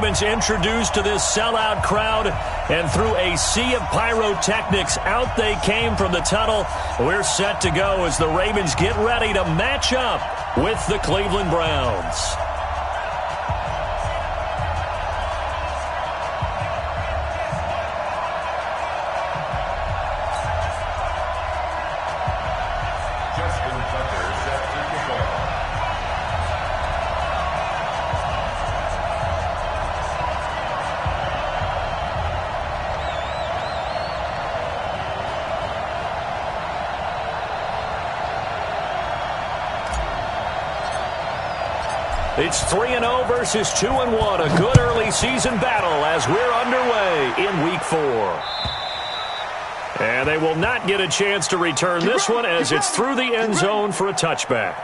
Ravens introduced to this sellout crowd, and through a sea of pyrotechnics, out they came from the tunnel. We're set to go as the Ravens get ready to match up with the Cleveland Browns. It's 3-0 versus 2-1. A good early season battle as we're underway in Week 4. And they will not get a chance to return this one as it's through the end zone for a touchback.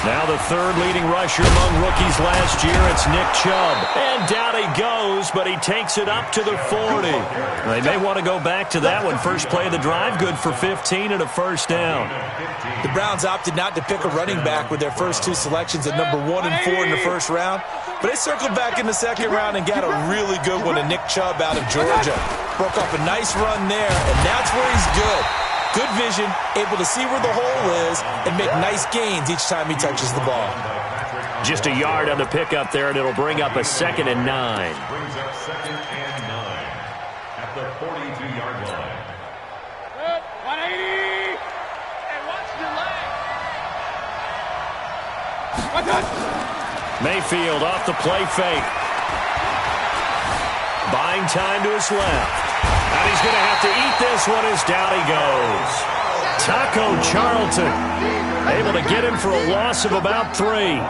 Now the third leading rusher among rookies last year, it's Nick Chubb. And down he goes, but he takes it up to the 40. They may want to go back to that one. First play of the drive, good for 15 and a first down. The Browns opted not to pick a running back with their first two selections at number 1 and 4 in the first round. But they circled back in the second round and got a really good one to Nick Chubb out of Georgia. Broke off a nice run there, and that's where he's good. Good vision, able to see where the hole is, and make nice gains each time he touches the ball. Just a yard on the pickup there, and it'll bring up a 2nd and 9. Brings up 2nd and 9 at the 42-yard line. 180. And watch your leg. Mayfield off the play fake. Buying time to his left. And he's going to have to eat this one as down he goes. Taco Charlton able to get him for a loss of about 3.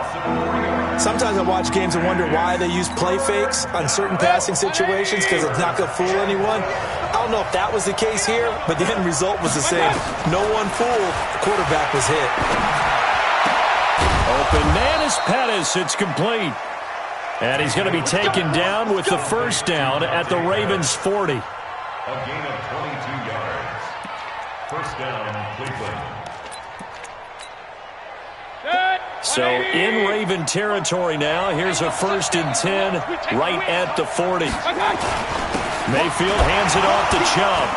Sometimes I watch games and wonder why they use play fakes on certain passing situations because it's not going to fool anyone. I don't know if that was the case here, but the end result was the same. No one fooled. The quarterback was hit. Open man is Pettis. It's complete. And he's going to be taken down with the first down at the Ravens' 40. A gain of 22 yards. First down, Cleveland. So in Raven territory now. Here's a 1st and 10 right at the 40. Mayfield hands it off to Chubb.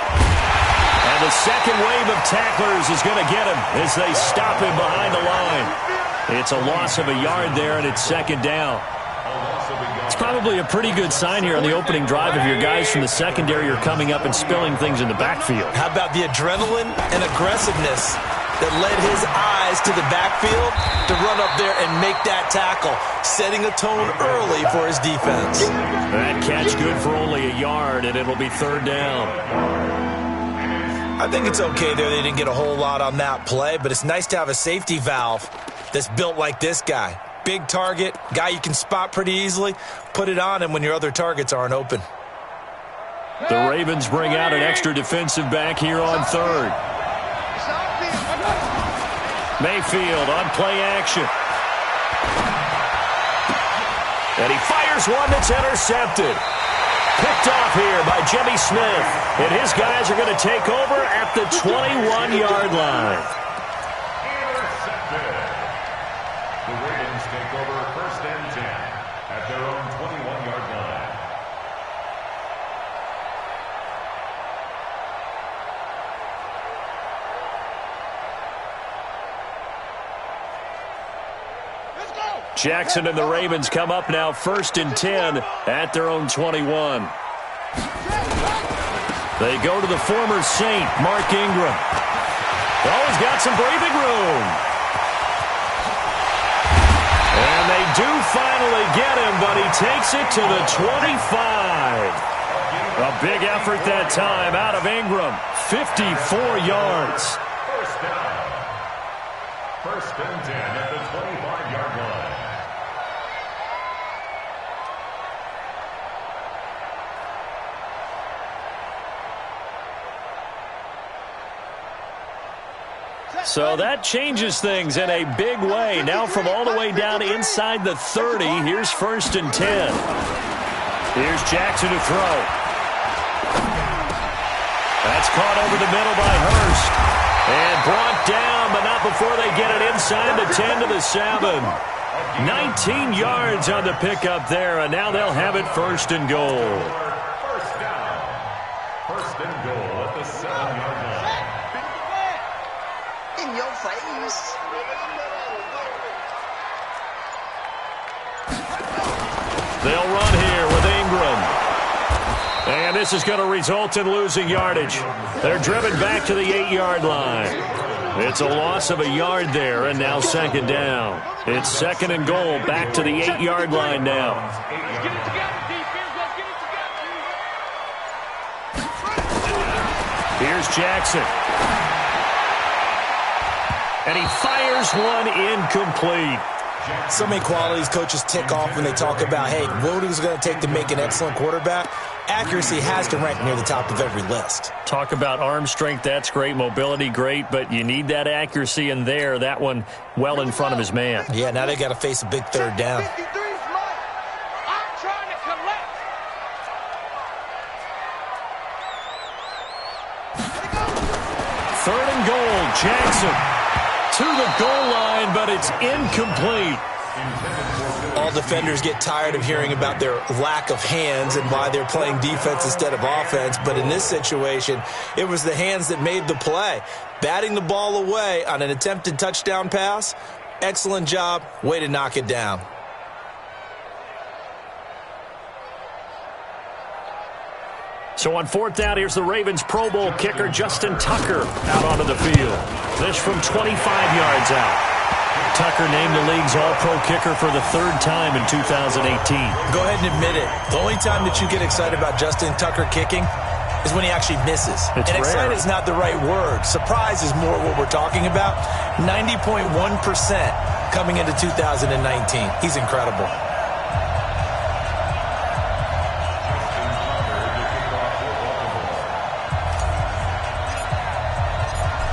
And the second wave of tacklers is going to get him as they stop him behind the line. It's a loss of a yard there, and it's 2nd down. It's probably a pretty good sign here on the opening drive if your guys from the secondary are coming up and spilling things in the backfield. How about the adrenaline and aggressiveness that led his eyes to the backfield to run up there and make that tackle, setting a tone early for his defense. That catch good for only a yard, and it'll be 3rd down. I think it's okay there. They didn't get a whole lot on that play, but it's nice to have a safety valve that's built like this guy. Big target, guy you can spot pretty easily. Put it on him when your other targets aren't open. The Ravens bring out an extra defensive back here on 3rd. Mayfield on play action. And he fires one that's intercepted. Picked off here by Jimmy Smith. And his guys are going to take over at the 21-yard line. The Ravens take over 1st and 10 at their own 21-yard line. Let's go. Jackson and the Ravens come up now 1st and 10 at their own 21. They go to the former Saint, Mark Ingram. Oh, he's got some breathing room. And they do finally get him, but he takes it to the 25. A big effort that time out of Ingram. 54 yards. First down. 1st and 10 at the 25-yard line. So that changes things in a big way. Now from all the way down inside the 30, here's 1st and 10. Here's Jackson to throw. That's caught over the middle by Hurst. And brought down, but not before they get it inside the 10 to the 7. 19 yards on the pickup there, and now they'll have it 1st and goal. First down. 1st and goal at the 7-yard line. In your face. They'll run here with Ingram. And this is going to result in losing yardage. They're driven back to the 8-yard line. It's a loss of a yard there, and now 2nd down. It's 2nd and goal, back to the 8-yard line now. Let's get it together, defense. Let's get it together. Here's Jackson. And he fires one incomplete. So many qualities coaches tick off when they talk about, hey, what is it going to take to make an excellent quarterback? Accuracy has to rank near the top of every list. Talk about arm strength, that's great. Mobility, great, but you need that accuracy in there. That one well in front of his man. Yeah, now they got to face a big 3rd down. 53's mine. I'm trying to collect. 3rd and goal, Jackson to the goal line, but it's incomplete. All defenders get tired of hearing about their lack of hands and why they're playing defense instead of offense. But in this situation, it was the hands that made the play. Batting the ball away on an attempted touchdown pass, excellent job. Way to knock it down. So on 4th down, here's the Ravens Pro Bowl kicker, Justin Tucker, out onto the field. This from 25 yards out. Tucker named the league's all-pro kicker for the 3rd time in 2018. Go ahead and admit it. The only time that you get excited about Justin Tucker kicking is when he actually misses. It's and rare. Excited is not the right word. Surprise is more what we're talking about. 90.1% coming into 2019. He's incredible.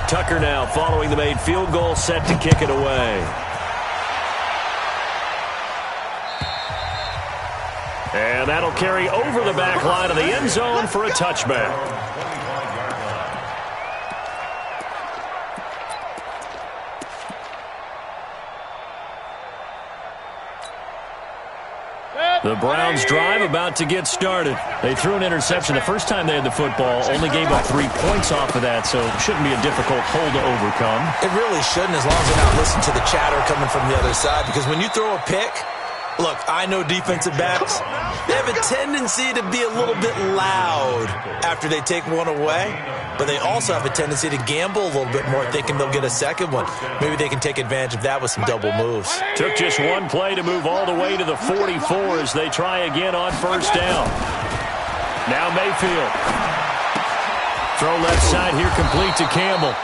Tucker now following the made field goal, set to kick it away. And that'll carry over the back line of the end zone for a touchback. The Browns drive about to get started. They threw an interception the first time they had the football, only gave up 3 points off of that, so it shouldn't be a difficult hole to overcome. It really shouldn't, as long as they're not listening to the chatter coming from the other side, because when you throw a pick, look, I know defensive backs, they have a tendency to be a little bit loud after they take one away, but they also have a tendency to gamble a little bit more, thinking they'll get a second one. Maybe they can take advantage of that with some double moves. Took just one play to move all the way to the 44 as they try again on 1st down. Now Mayfield. Throw left side here, complete to Campbell.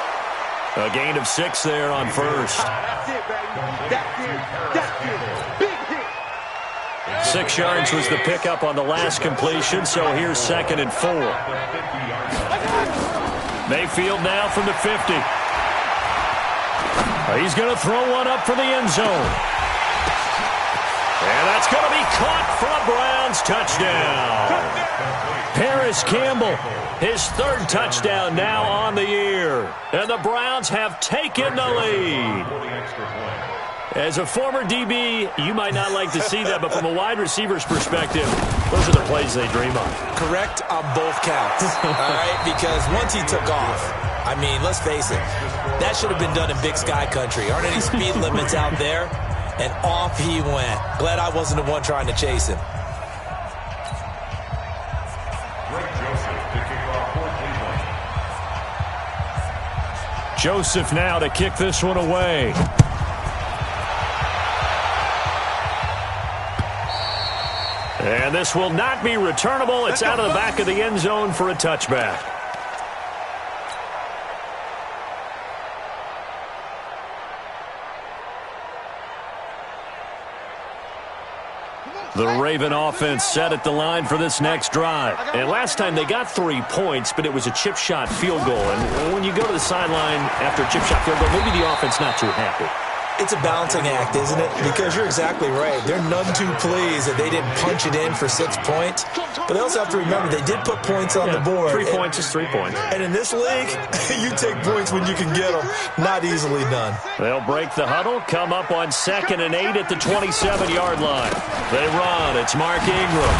A gain of 6 there on 1st. That's it, baby. That's it. That's it. Big hit. 6 yards was the pickup on the last completion, so here's 2nd and 4. Mayfield now from the 50. He's going to throw one up for the end zone. And that's going to be caught for a Browns touchdown. Paris Campbell, his 3rd touchdown now on the year. And the Browns have taken the lead. As a former DB, you might not like to see that, but from a wide receiver's perspective, those are the plays they dream of. Correct on both counts, all right? Because once he took off, I mean, let's face it, that should have been done in Big Sky Country. Aren't any speed limits out there? And off he went. Glad I wasn't the one trying to chase him. Joseph now to kick this one away. And this will not be returnable. It's out of the back of the end zone for a touchback. The Raven offense set at the line for this next drive. And last time they got 3 points, but it was a chip shot field goal. And when you go to the sideline after a chip shot field goal, maybe the offense not too happy. It's a balancing act, isn't it? Because you're exactly right. They're none too pleased that they didn't punch it in for 6 points. But they also have to remember they did put points on the board. 3 points is 3 points. And in this league, you take points when you can get them. Not easily done. They'll break the huddle, come up on 2nd and 8 at the 27-yard line. They run. It's Mark Ingram.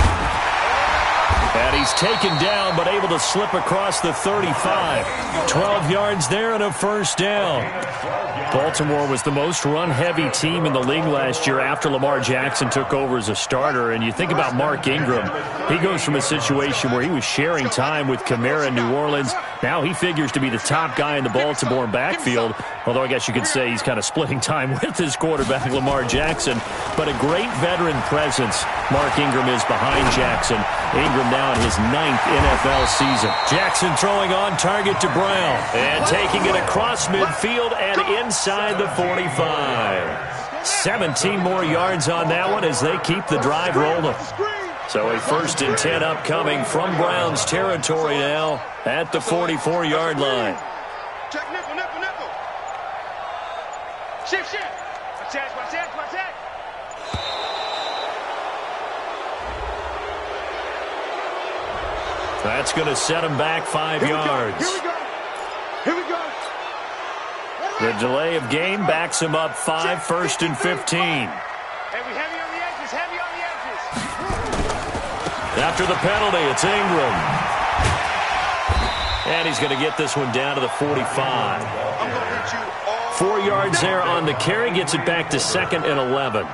And he's taken down, but able to slip across the 35. 12 yards there and a first down. Baltimore was the most run-heavy team in the league last year after Lamar Jackson took over as a starter. And you think about Mark Ingram, he goes from a situation where he was sharing time with Kamara in New Orleans. Now he figures to be the top guy in the Baltimore backfield, although I guess you could say he's kind of splitting time with his quarterback, Lamar Jackson. But a great veteran presence Mark Ingram is behind Jackson. Ingram now in his 9th NFL season. Jackson throwing on target to Brown. And taking it across midfield and inside the 45. 17 more yards on that one as they keep the drive rolling. So a 1st and 10 upcoming from Browns territory now at the 44-yard line. Check nickel, nickel, nickel. Shift, shift. Watch that, watch that, watch that. That's going to set him back 5 yards. Here we go. Here we go. The delay of game backs him up 5, 1st and 15. Hey, we heavy on the edges, heavy on the edges. After the penalty, it's Ingram. And he's going to get this one down to the 45. I'm going to hit you all 4 yards there on the carry, gets it back to 2nd and 11.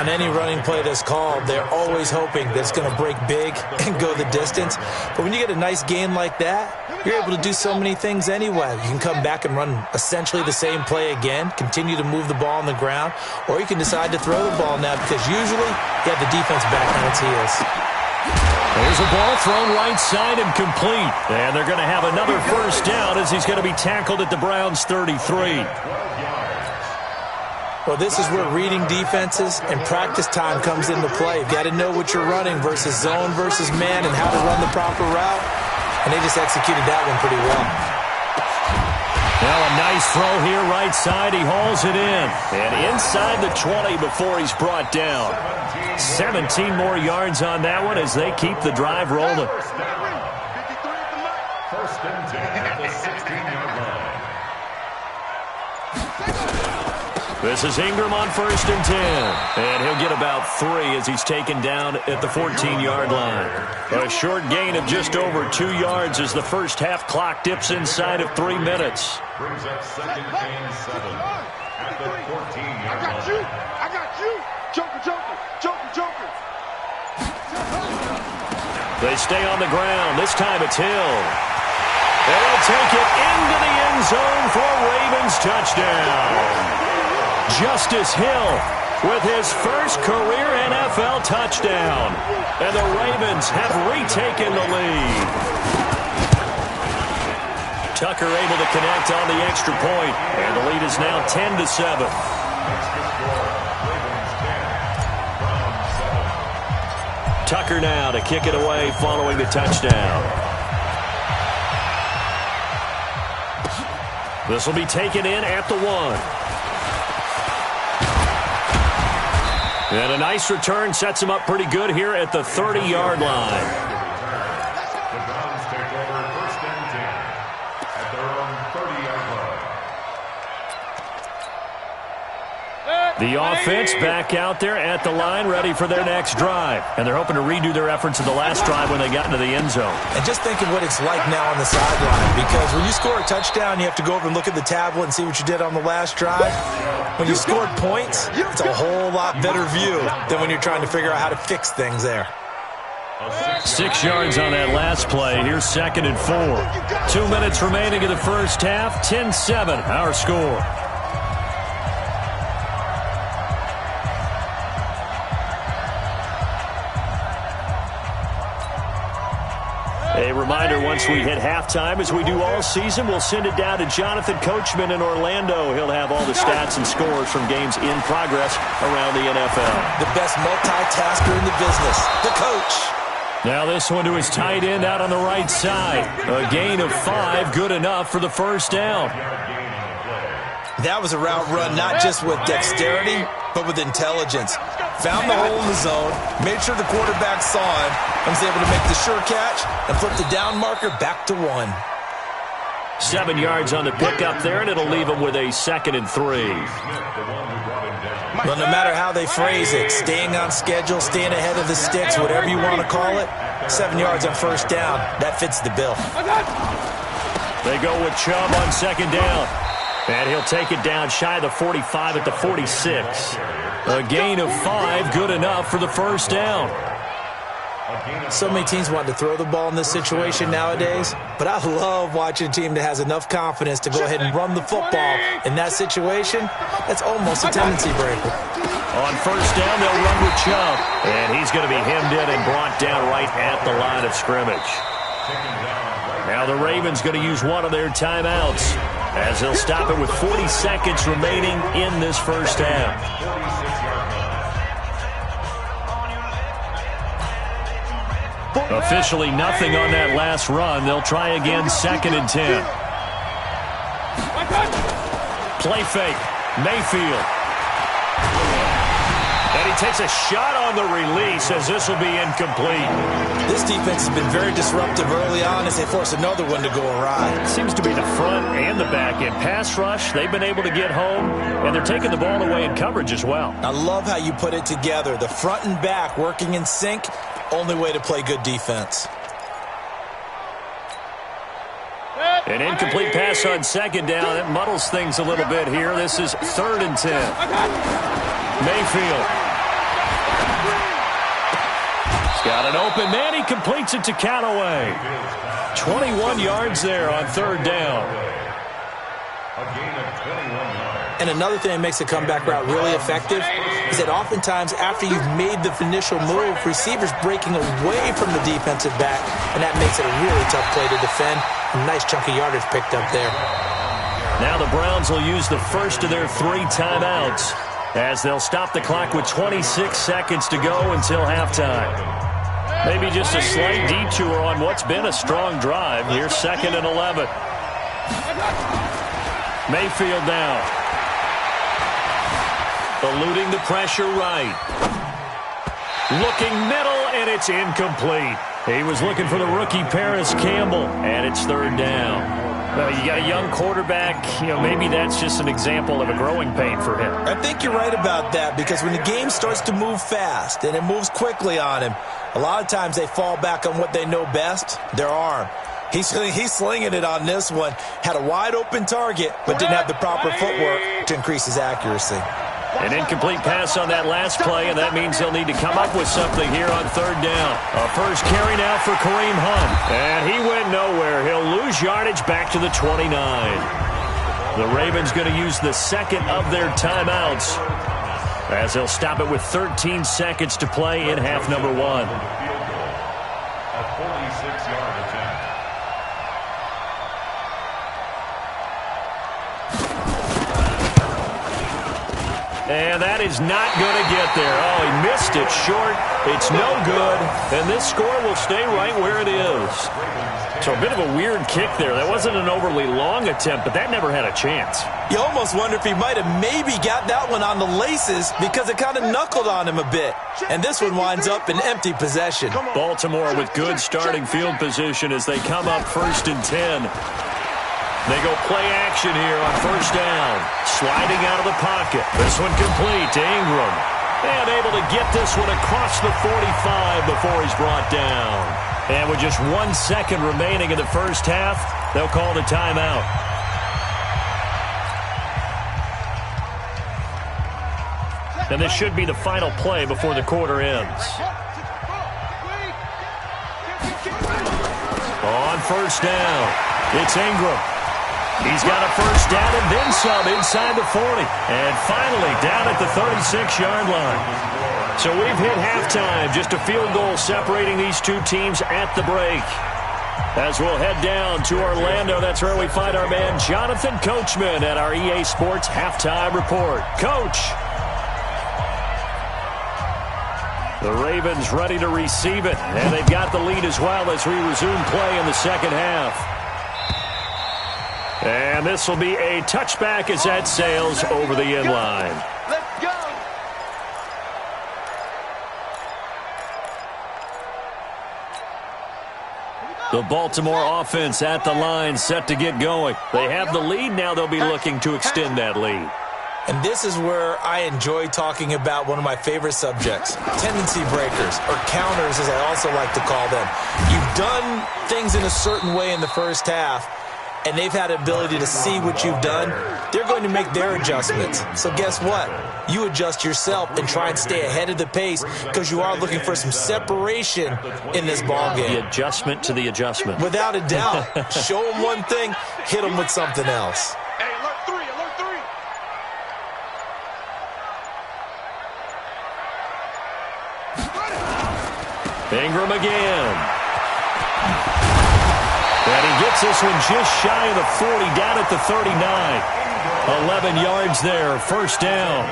On any running play that's called, they're always hoping that it's going to break big and go the distance. But when you get a nice gain like that, you're able to do so many things anyway. You can come back and run essentially the same play again, continue to move the ball on the ground, or you can decide to throw the ball now because usually you have the defense back on its heels. There's a ball thrown right side and complete. And they're going to have another first down as he's going to be tackled at the Browns' 33. Well, this is where reading defenses and practice time comes into play. You've got to know what you're running versus zone versus man and how to run the proper route. And they just executed that one pretty well. Now a nice throw here right side. He hauls it in. And inside the 20 before he's brought down. 17 more yards on that one as they keep the drive rolling. 1st and 10 at the 16-yard line. This is Ingram on 1st and 10. And he'll get about 3 as he's taken down at the 14-yard line. A short gain of just over 2 yards as the first half clock dips inside of 3 minutes. Brings up 2nd and 7 at the 14-yard line. I got you. I got you. Joker, joker, joker, joker. They stay on the ground. This time it's Hill. They'll take it into the end zone for a Ravens touchdown. Justice Hill with his first career NFL touchdown. And the Ravens have retaken the lead. Tucker able to connect on the extra point. And the lead is now 10-7. Tucker now to kick it away following the touchdown. This will be taken in at the 1. And a nice return sets him up pretty good here at the 30-yard line. The Browns take over 1st and 10 at their own 30-yard line. The offense back out there at the line, ready for their next drive. And they're hoping to redo their efforts of the last drive when they got into the end zone. And just think of what it's like now on the sideline, because when you score a touchdown, you have to go over and look at the tablet and see what you did on the last drive. When you scored points, it's a whole lot better view than when you're trying to figure out how to fix things there. 6 yards on that last play. Here's 2nd and 4. 2 minutes remaining in the first half. 10-7, our score. A reminder, once we hit halftime, as we do all season, we'll send it down to Jonathan Coachman in Orlando. He'll have all the stats and scores from games in progress around the NFL. The best multitasker in the business, the coach. Now this one to his tight end out on the right side. A gain of 5, good enough for the first down. That was a route run not just with dexterity, but with intelligence. Found the hole in the zone, made sure the quarterback saw him, and was able to make the sure catch and flip the down marker back to 1. 7 yards on the pickup there, and it'll leave him with a 2nd and 3. Well, no matter how they phrase it, staying on schedule, staying ahead of the sticks, whatever you want to call it, 7 yards on first down, that fits the bill. They go with Chubb on 2nd down. And he'll take it down shy of the 45 at the 46. A gain of 5, good enough for the first down. So many teams want to throw the ball in this situation nowadays, but I love watching a team that has enough confidence to go ahead and run the football. In that situation, that's almost a tendency breaker. On first down, they'll run with Chubb. And he's going to be hemmed in and brought down right at the line of scrimmage. Now the Ravens going to use one of their timeouts, as they'll stop it with 40 seconds remaining in this first half. Officially nothing on that last run. They'll try again, 2nd and 10. Play fake. Mayfield. And he takes a shot on the release, as this will be incomplete. This defense has been very disruptive early on as they force another one to go awry. Seems to be the front and the back end. Pass rush, they've been able to get home, and they're taking the ball away in coverage as well. I love how you put it together. The front and back working in sync, only way to play good defense. An incomplete pass on 2nd down. It muddles things a little bit here. This is 3rd and 10. Mayfield. He's got an open man. He completes it to Callaway. 21 yards there on 3rd down. And another thing that makes the comeback route really effective is that oftentimes after you've made the initial move, receivers breaking away from the defensive back, and that makes it a really tough play to defend. A nice chunk of yardage picked up there. Now the Browns will use the first of their 3 timeouts, as they'll stop the clock with 26 seconds to go until halftime. Maybe just a slight detour on what's been a strong drive. Here's 2nd and 11. Mayfield now. Eluding the pressure right. Looking middle, and it's incomplete. He was looking for the rookie Paris Campbell, and it's 3rd down. Well, you got a young quarterback, maybe that's just an example of a growing pain for him. I think you're right about that, because when the game starts to move fast and it moves quickly on him, a lot of times they fall back on what they know best, their arm. He's slinging it on this one. Had a wide open target, but didn't have the proper footwork to increase his accuracy. An incomplete pass on that last play, and that means he'll need to come up with something here on 3rd down. A first carry now for Kareem Hunt. And he went nowhere. He'll lose yardage back to the 29. The Ravens going to use the 2nd of their timeouts, as they'll stop it with 13 seconds to play in half number 1. A 46-yard attempt. And that is not going to get there. Oh, he missed it short. It's no good. And this score will stay right where it is. So a bit of a weird kick there. That wasn't an overly long attempt, but that never had a chance. You almost wonder if he might have maybe got that one on the laces, because it kind of knuckled on him a bit. And this one winds up in empty possession. Baltimore with good starting field position as they come up 1st and 10. They go play action here on 1st down. Sliding out of the pocket. This one complete to Ingram. And able to get this one across the 45 before he's brought down. And with just 1 second remaining in the first half, they'll call the timeout. And this should be the final play before the quarter ends. On 1st down, it's Ingram. He's got a first down and then some inside the 40. And finally down at the 36-yard line. So we've hit halftime. Just a field goal separating these two teams at the break. As we'll head down to Orlando, that's where we find our man Jonathan Coachman at our EA Sports Halftime Report. Coach. The Ravens ready to receive it, and they've got the lead as well as we resume play in the second half. And this will be a touchback as that sails over the end line. Let's go. The Baltimore offense at the line, set to get going. They have the lead. Now they'll be looking to extend that lead. And this is where I enjoy talking about one of my favorite subjects, tendency breakers, or counters as I also like to call them. You've done things in a certain way in the first half, and they've had the ability to see what you've done. They're going to make their adjustments. So guess what? You adjust yourself and try and stay ahead of the pace because you are looking for some separation in this ballgame. The adjustment to the adjustment. Without a doubt. Show them one thing, hit them with something else. Hey, alert three, alert three. Ingram again. And he gets this one just shy of the 40, down at the 39. 11 yards there, first down.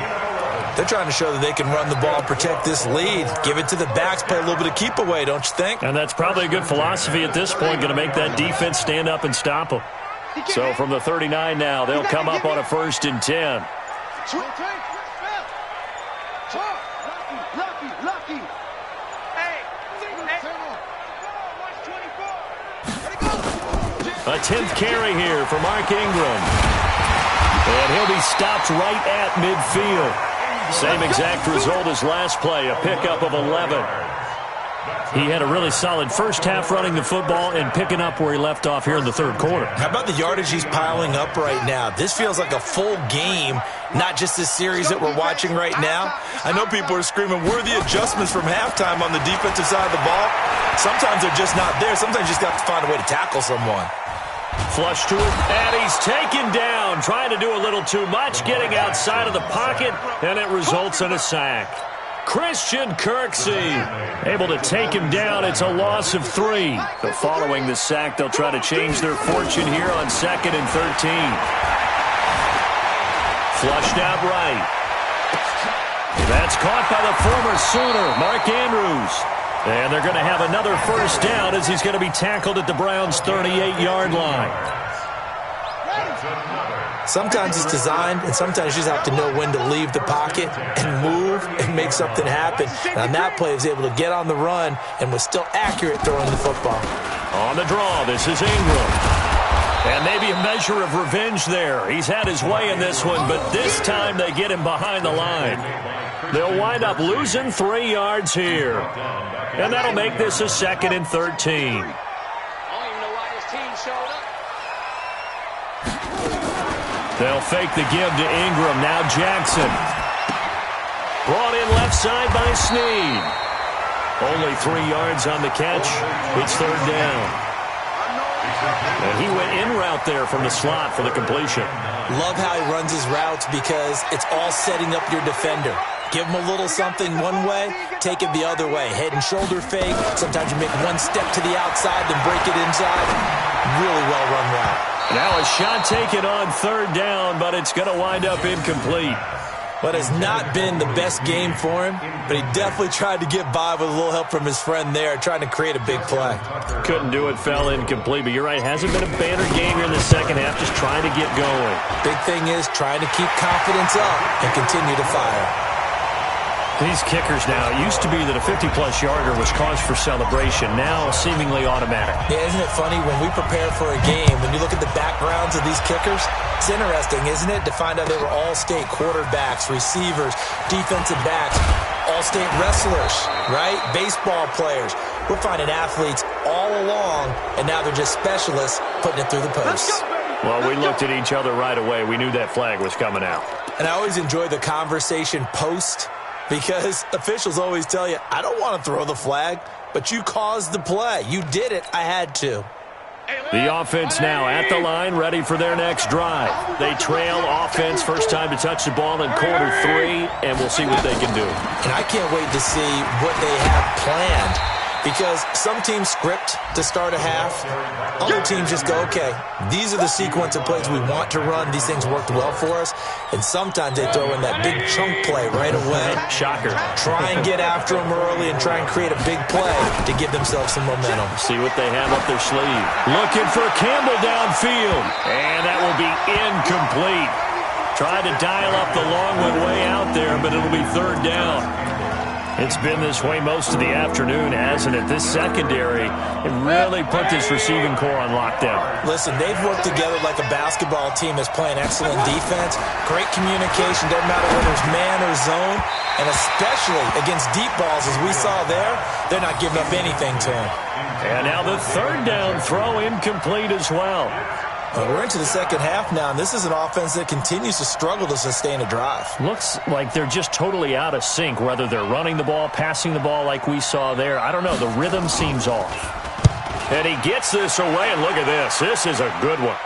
They're trying to show that they can run the ball and protect this lead. Give it to the backs, play a little bit of keep away, don't you think? And that's probably a good philosophy at this point, going to make that defense stand up and stop them. So from the 39 now, they'll come up on a 1st and 10. Lucky. A 10th carry here for Mark Ingram. And he'll be stopped right at midfield. Same exact result as last play, a pickup of 11. He had a really solid first half running the football and picking up where he left off here in the third quarter. How about the yardage he's piling up right now? This feels like a full game, not just this series that we're watching right now. I know people are screaming, where are the adjustments from halftime on the defensive side of the ball? Sometimes they're just not there. Sometimes you just have to find a way to tackle someone. Flush to it, and he's taken down, trying to do a little too much, getting outside of the pocket, and it results in a sack. Christian Kirksey able to take him down. It's a loss of 3. But following the sack, they'll try to change their fortune here on 2nd and 13. Flushed out right. That's caught by the former Sooner, Mark Andrews. And they're going to have another first down as he's going to be tackled at the Browns' 38-yard line. Sometimes it's designed, and sometimes you just have to know when to leave the pocket and move and make something happen. And on that play, he was able to get on the run and was still accurate throwing the football. On the draw, this is Ingram. And maybe a measure of revenge there. He's had his way in this one, but this time they get him behind the line. They'll wind up losing 3 yards here. And that'll make this a 2nd and 13. I don't even know why his team showed up. They'll fake the give to Ingram. Now Jackson. Brought in left side by Snead. Only 3 yards on the catch. It's 3rd down. And he went in route there from the slot for the completion. Love how he runs his routes because it's all setting up your defender. Give him a little something one way, take it the other way. Head and shoulder fake. Sometimes you make one step to the outside, then break it inside. Really well-run route. Now a shot taken on 3rd down, but it's going to wind up incomplete. But it's not been the best game for him, but he definitely tried to get by with a little help from his friend there, trying to create a big play. Couldn't do it, fell incomplete, but you're right, hasn't been a banner game here in the second half, just trying to get going. Big thing is trying to keep confidence up and continue to fire. These kickers now, it used to be that a 50-plus yarder was cause for celebration, now seemingly automatic. Yeah, isn't it funny when we prepare for a game, when you look at the backgrounds of these kickers, it's interesting, isn't it, to find out they were all-state quarterbacks, receivers, defensive backs, all-state wrestlers, right? Baseball players. We're finding athletes all along, and now they're just specialists putting it through the posts. Well, we looked at each other right away. We knew that flag was coming out. And I always enjoy the conversation post, because officials always tell you, I don't want to throw the flag, but you caused the play. You did it. I had to. The offense now at the line, ready for their next drive. They trail offense, first time to touch the ball in quarter 3, and we'll see what they can do. And I can't wait to see what they have planned. Because some teams script to start a half. Other teams just go, okay, these are the sequence of plays we want to run. These things worked well for us. And sometimes they throw in that big chunk play right away. Shocker. Try and get after them early and try and create a big play to give themselves some momentum. See what they have up their sleeve. Looking for Campbell downfield. And that will be incomplete. Tried to dial up the long one way out there, but it'll be third down. It's been this way most of the afternoon, hasn't it? This secondary, it really put this receiving core on lockdown. Listen, they've worked together like a basketball team that's playing excellent defense. Great communication, doesn't matter whether it's man or zone. And especially against deep balls, as we saw there, they're not giving up anything to them. And now the third down throw incomplete as well. We're into the second half now, and this is an offense that continues to struggle to sustain a drive. Looks like they're just totally out of sync, whether they're running the ball, passing the ball like we saw there. I don't know. The rhythm seems off. And he gets this away, and look at this. This is a good one.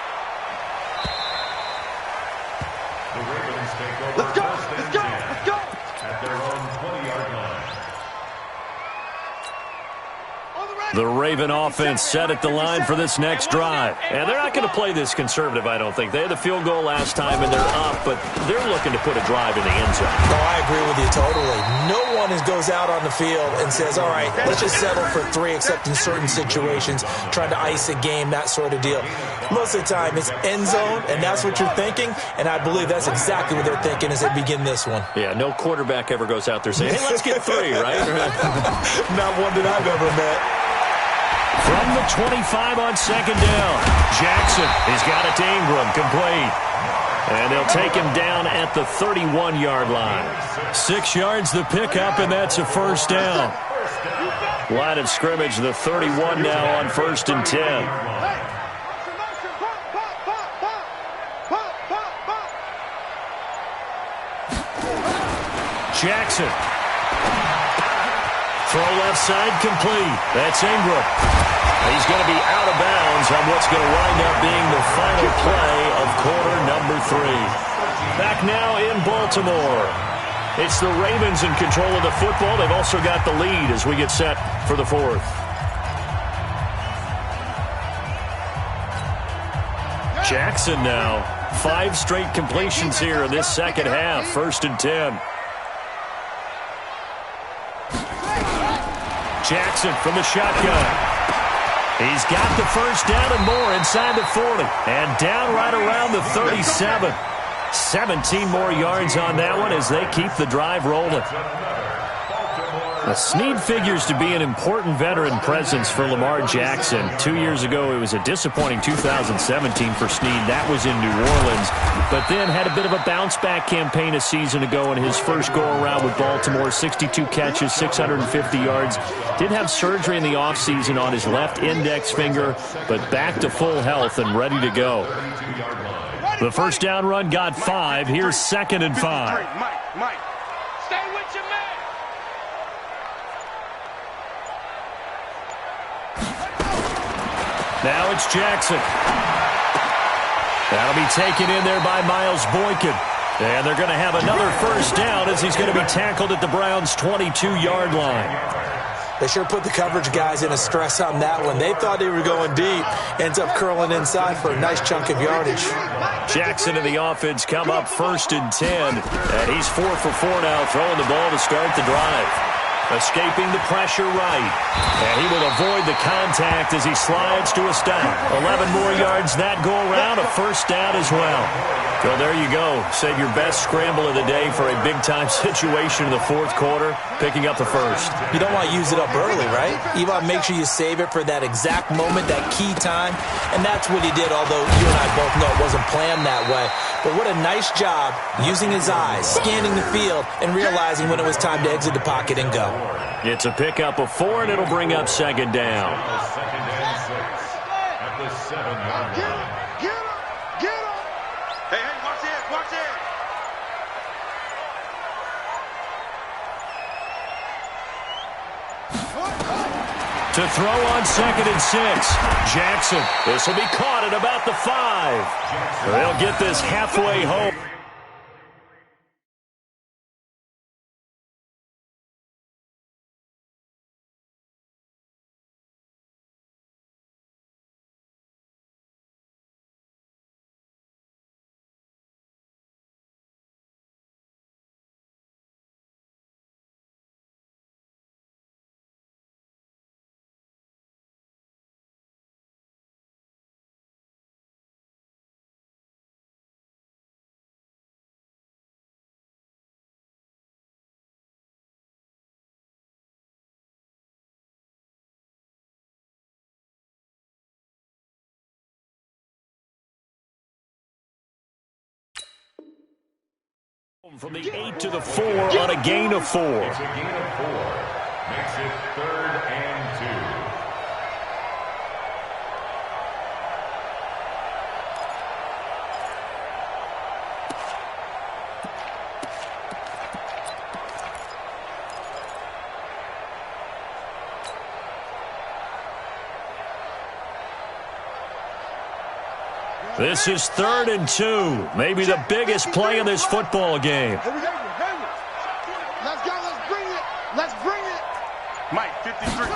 The Ravens take over. Let's go! Let's go! Let's go! At their own 20-yard line. The Raven offense set at the line for this next drive. And they're not going to play this conservative, I don't think. They had the field goal last time, and they're up, but they're looking to put a drive in the end zone. Oh, I agree with you totally. No one goes out on the field and says, all right, let's just settle for 3, except in certain situations, trying to ice a game, that sort of deal. Most of the time, it's end zone, and that's what you're thinking, and I believe that's exactly what they're thinking as they begin this one. Yeah, no quarterback ever goes out there saying, hey, let's get 3, right? Not one that I've ever met. From the 25 on second down, Jackson, he's got it to Ingram, complete. And they'll take him down at the 31-yard line. 6 yards the pickup, and that's a first down. Line of scrimmage, the 31 now on 1st and 10. Jackson. Throw left side complete. That's Ingram. He's going to be out of bounds on what's going to wind up being the final play of quarter number 3. Back now in Baltimore. It's the Ravens in control of the football. They've also got the lead as we get set for the 4th. Jackson now. 5 straight completions here in this second half. 1st and 10. Jackson from the shotgun. He's got the first down and more inside the 40. And down right around the 37. 17 more yards on that one as they keep the drive rolling. Snead figures to be an important veteran presence for Lamar Jackson. 2 years ago, it was a disappointing 2017 for Snead. That was in New Orleans. But then had a bit of a bounce-back campaign a season ago in his first go-around with Baltimore. 62 catches, 650 yards. Did have surgery in the offseason on his left index finger, but back to full health and ready to go. The first down run got 5. Here's 2nd and 5. Mike. Stay with your man. Now it's Jackson. That'll be taken in there by Miles Boykin. And they're going to have another first down as he's going to be tackled at the Browns' 22-yard line. They sure put the coverage guys in a stress on that one. They thought they were going deep. Ends up curling inside for a nice chunk of yardage. Jackson and the offense come up 1st and 10. And he's 4 for 4 now, throwing the ball to start the drive. Escaping the pressure right. And he will avoid the contact as he slides to a stop. 11 more yards that go around, a first down as well. So there you go. Save your best scramble of the day for a big-time situation in the 4th quarter, picking up the first. You don't want to use it up early, right? You want to make sure you save it for that exact moment, that key time. And that's what he did, although you and I both know it wasn't planned that way. But what a nice job using his eyes, scanning the field, and realizing when it was time to exit the pocket and go. It's a pickup of 4, and it'll bring up 2nd down. 2nd and 6 at the 7-yard line. Get him! Hey, watch it! To throw on 2nd and 6. Jackson. This will be caught at about the 5. They'll get this halfway home. From the 8 to the 4 on a gain of 4. It's a gain of 4. Makes it 3rd and 2. This is 3rd and 2. Maybe the biggest play in this football game. Let's go. Let's bring it. Let's bring it. Mike, 53.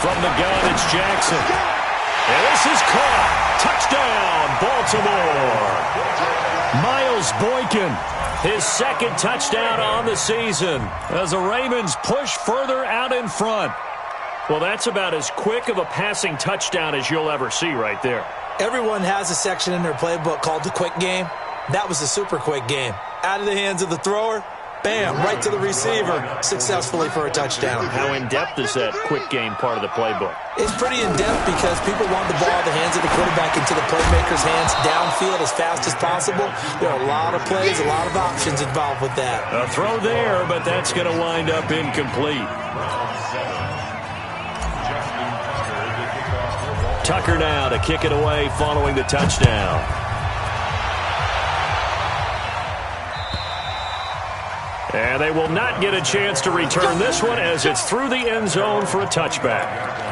From the gun, it's Jackson. And this is caught. Touchdown, Baltimore. Miles Boykin, his second touchdown on the season as the Ravens push further out in front. Well, that's about as quick of a passing touchdown as you'll ever see right there. Everyone has a section in their playbook called the quick game. That was a super quick game. Out of the hands of the thrower, bam, right to the receiver, successfully for a touchdown. How in-depth is that quick game part of the playbook? It's pretty in-depth because people want the ball out of the hands of the quarterback into the playmaker's hands downfield as fast as possible. There are a lot of plays, a lot of options involved with that. A throw there, but that's going to wind up incomplete. Tucker now to kick it away following the touchdown. And they will not get a chance to return this one as it's through the end zone for a touchback.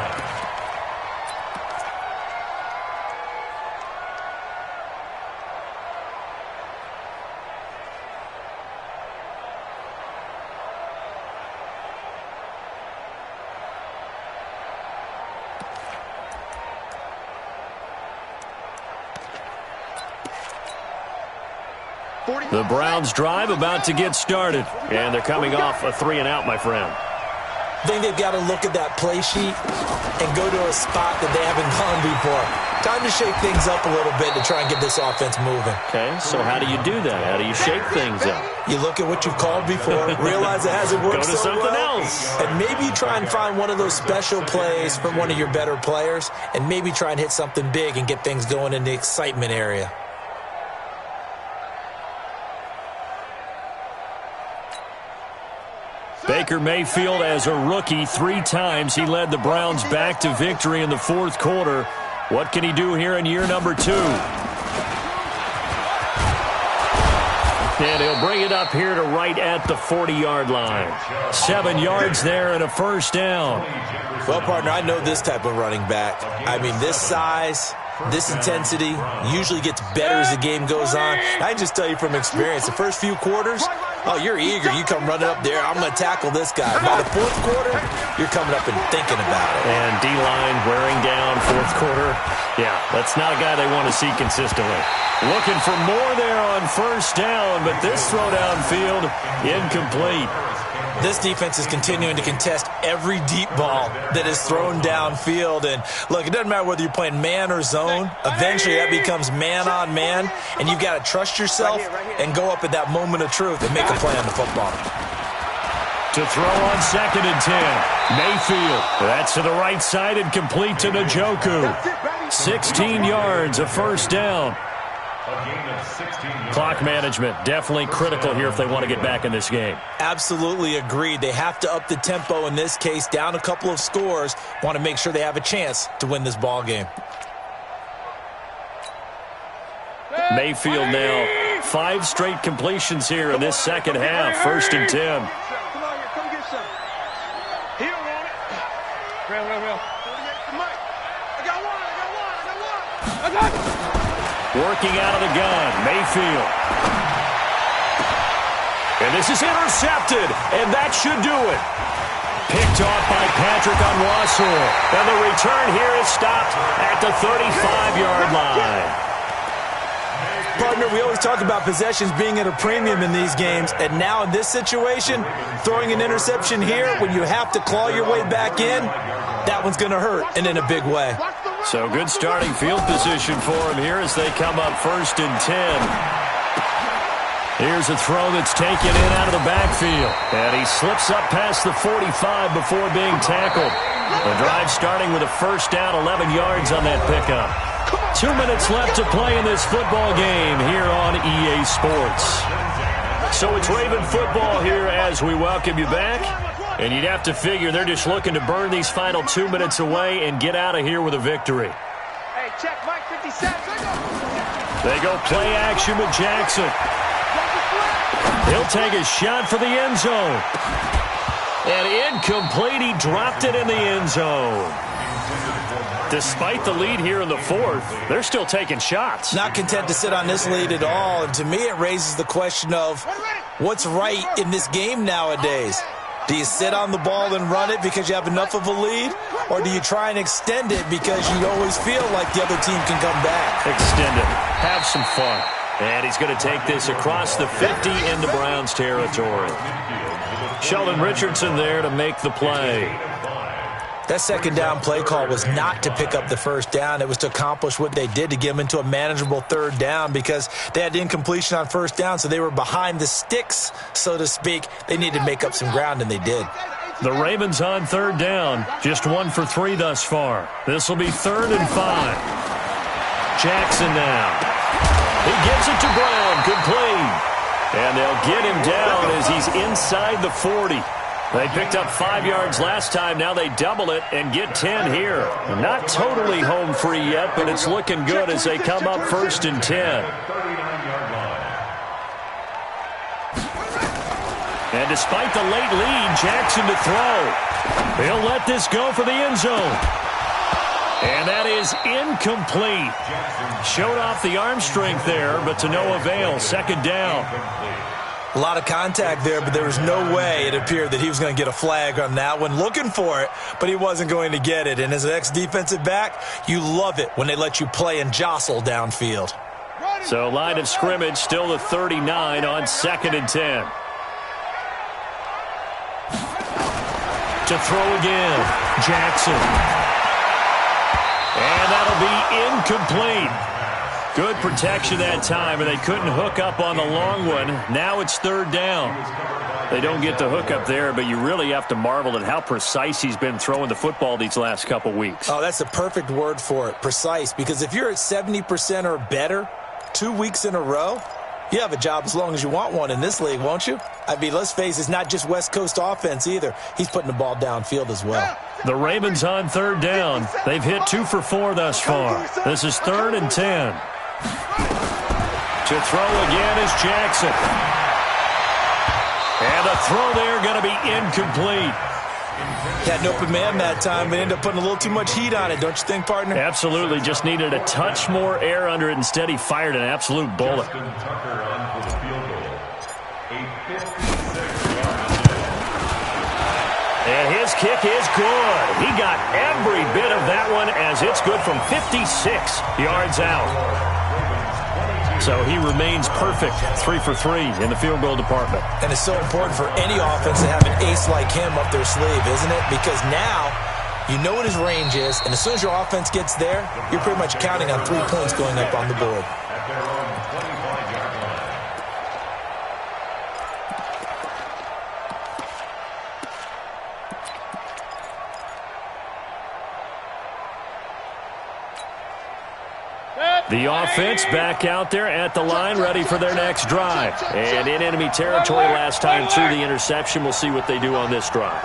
The Browns drive about to get started, and they're coming off a 3-and-out, my friend. I think they've got to look at that play sheet and go to a spot that they haven't gone before. Time to shake things up a little bit to try and get this offense moving. Okay, so how do you do that? How do you shake things up? You look at what you've called before, realize it hasn't worked Go to so something well, else. and maybe try and find one of those special plays from one of your better players, and maybe try and hit something big and get things going in the excitement area. Baker Mayfield, as a rookie, 3 times he led the Browns back to victory in the 4th quarter. What can he do here in year number 2? And he'll bring it up here to right at the 40-yard line. 7 yards there and a first down. Well, partner, I know this type of running back. I mean, this size, this intensity usually gets better as the game goes on. I can just tell you from experience, the first few quarters, oh, you're eager. You come running up there. I'm going to tackle this guy. By the 4th quarter, you're coming up and thinking about it. And D-line wearing down 4th quarter. Yeah, that's not a guy they want to see consistently. Looking for more there on first down, but this throw downfield incomplete. This defense is continuing to contest every deep ball that is thrown downfield. And, look, it doesn't matter whether you're playing man or zone. Eventually, that becomes man-on-man, and you've got to trust yourself and go up at that moment of truth and make a play on the football. To throw on 2nd and 10. Mayfield. That's to the right side and complete to Njoku. 16 yards, a first down. Clock management definitely critical here if they want to get back in this game. Absolutely agreed. They have to up the tempo in this case, down a couple of scores. Want to make sure they have a chance to win this ball game. Mayfield now 5 straight completions here in this second half. 1st and 10. Come on here, come get some. He don't want it. Real. Mike, I got one. Working out of the gun, Mayfield. And this is intercepted, and that should do it. Picked off by Patrick on Wassel. And the return here is stopped at the 35-yard line. Partner, we always talk about possessions being at a premium in these games, and now in this situation, throwing an interception here when you have to claw your way back in, that one's going to hurt, and in a big way. So good starting field position for him here as they come up 1st and 10. Here's a throw that's taken in out of the backfield. And he slips up past the 45 before being tackled. The drive starting with a first down, 11 yards on that pickup. 2 minutes left to play in this football game here on EA Sports. So it's Raven football here as we welcome you back. And you'd have to figure they're just looking to burn these final 2 minutes away and get out of here with a victory. Hey, check Mike 57. They go play action with Jackson. He'll take a shot for the end zone. And incomplete. He dropped it in the end zone. Despite the lead here in the fourth, they're still taking shots. Not content to sit on this lead at all. And to me, it raises the question of what's right in this game nowadays. Do you sit on the ball and run it because you have enough of a lead? Or do you try and extend it because you always feel like the other team can come back? Extend it. Have some fun. And he's going to take this across the 50 into Browns territory. Sheldon Richardson there to make the play. That second down play call was not to pick up the first down. It was to accomplish what they did to get them into a manageable third down because they had incompletion on first down, so they were behind the sticks, so to speak. They needed to make up some ground, and they did. The Ravens on third down, just 1 for 3 thus far. This will be 3rd and 5. Jackson now. He gives it to Brown, complete. And they'll get him down as he's inside the 40. They picked up 5 yards last time. Now they double it and get 10 here. Not totally home free yet, but it's looking good as they come up 1st and 10. And despite the late lead, Jackson to throw. He'll let this go for the end zone. And that is incomplete. Showed off the arm strength there, but to no avail. 2nd down. A lot of contact there, but there was no way it appeared that he was going to get a flag on that one. Looking for it, but he wasn't going to get it. And as an ex-defensive back, you love it when they let you play and jostle downfield. So line of scrimmage still the 39 on 2nd and 10. To throw again, Jackson. And that'll be incomplete. Good protection that time, and they couldn't hook up on the long one. Now it's 3rd down. They don't get the hook up there, but you really have to marvel at how precise he's been throwing the football these last couple weeks. Oh, that's the perfect word for it, precise, because if you're at 70% or better 2 weeks in a row, you have a job as long as you want one in this league, won't you? I mean, let's face it, it's not just West Coast offense either. He's putting the ball downfield as well. The Ravens on 3rd down. They've hit 2 for 4 thus far. This is 3rd and 10. To throw again is Jackson. And the throw there going to be incomplete. Had an open man that time, but ended up putting a little too much heat on it, don't you think, partner? Absolutely. Just needed a touch more air under it. Instead, he fired an absolute bullet. And his kick is good. He got every bit of that one as it's good from 56 yards out. So he remains perfect, 3 for 3 in the field goal department. And it's so important for any offense to have an ace like him up their sleeve, isn't it? Because now you know what his range is, and as soon as your offense gets there, you're pretty much counting on 3 points going up on the board. The offense back out there at the line, ready for their next drive. And in enemy territory last time through the interception. We'll see what they do on this drive.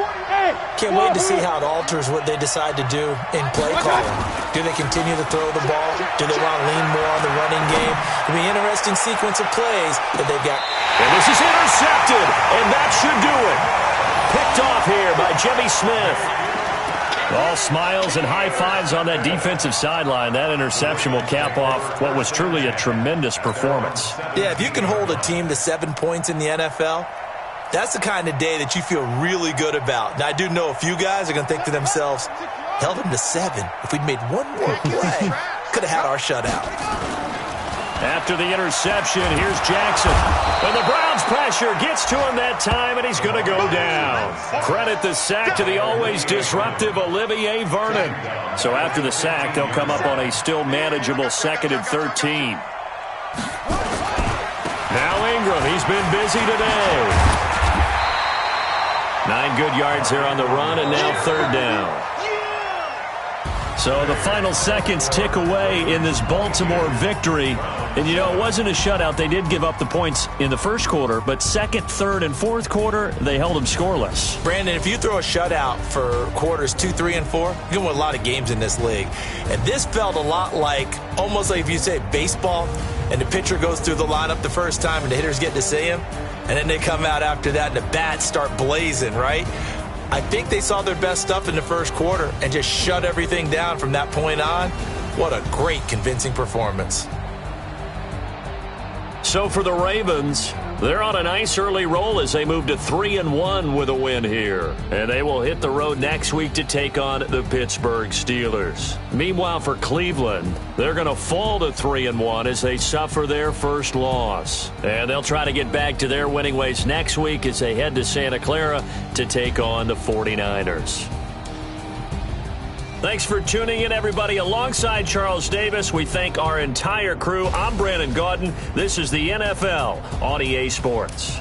Can't wait to see how it alters what they decide to do in play calling. Do they continue to throw the ball? Do they want to lean more on the running game? It'll be an interesting sequence of plays that they've got. And this is intercepted, and that should do it. Picked off here by Jimmy Smith. All smiles and high fives on that defensive sideline. That interception will cap off what was truly a tremendous performance. Yeah, if you can hold a team to 7 points in the NFL, that's the kind of day that you feel really good about. Now, I do know a few guys are going to think to themselves, held them to 7. If we'd made one more play, could have had our shutout. After the interception, here's Jackson. And the Browns pressure gets to him that time, and he's going to go down. Credit the sack to the always disruptive Olivier Vernon. So after the sack, they'll come up on a still manageable 2nd and 13. Now Ingram, he's been busy today. 9 good yards here on the run, and now 3rd down. So the final seconds tick away in this Baltimore victory. And, you know, it wasn't a shutout. They did give up the points in the first quarter, but second, third, and fourth quarter, they held them scoreless. Brandon, if you throw a shutout for quarters 2, 3, and 4, you can win a lot of games in this league. And this felt a lot like, almost like if you say baseball, and the pitcher goes through the lineup the first time and the hitters get to see him, and then they come out after that and the bats start blazing, right? I think they saw their best stuff in the first quarter and just shut everything down from that point on. What a great, convincing performance. So for the Ravens, they're on a nice early roll as they move to 3-1 with a win here. And they will hit the road next week to take on the Pittsburgh Steelers. Meanwhile, for Cleveland, they're going to fall to 3-1 as they suffer their first loss. And they'll try to get back to their winning ways next week as they head to Santa Clara to take on the 49ers. Thanks for tuning in, everybody. Alongside Charles Davis, we thank our entire crew. I'm Brandon Gaudin. This is the NFL on EA Sports.